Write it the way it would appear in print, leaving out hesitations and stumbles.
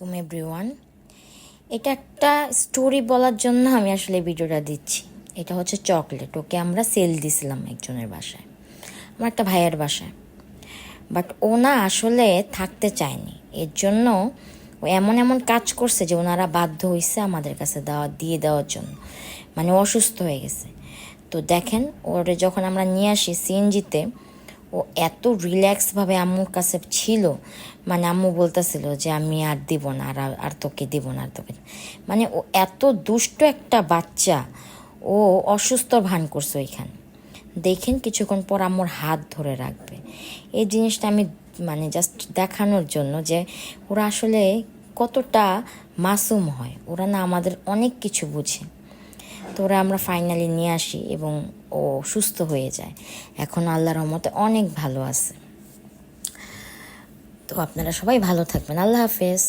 আসসালামু এভরিওয়ান। এটা একটা স্টোরি বলার জন্য আমি আসলে ভিডিওটা দিচ্ছি। এটা হচ্ছে চকলেট। ওকে আমরা সেল দিছিলাম একজনের বাসায়, আমার একটা ভাইয়ের বাসায়। বাট ও না আসলে থাকতে চায়নি, এর জন্য ও এমন এমন কাজ করছে যে ওনারা বাধ্য হয়েছে আমাদের কাছে দিয়ে দেওয়ার জন্য। মানে অসুস্থ হয়ে গেছে। তো দেখেন, ওরে যখন আমরা নিয়ে আসি সিএনজিতে, ও এত রিল্যাক্সভাবে আম্মুর কাছে ছিল। মানে আম্মু বলতেছিল যে আমি আর দিব না, আর তোকে দিব না, আর তোকে। মানে ও এত দুষ্ট একটা বাচ্চা, ও অসুস্থ ভান করছে ওইখানে। দেখেন কিছুক্ষণ পর আম্মুর হাত ধরে রাখবে। এই জিনিসটা আমি মানে জাস্ট দেখানোর জন্য যে ওরা আসলে কতটা মাসুম হয়। ওরা না আমাদের অনেক কিছু বুঝে। তো ওরা আমরা ফাইনালি নিয়ে আসি এবং ও সুস্থ হয়ে যায়। এখন আল্লাহর রহমতে অনেক ভালো আছে। তো আপনারা সবাই ভালো থাকবেন। আল্লাহ হাফেজ।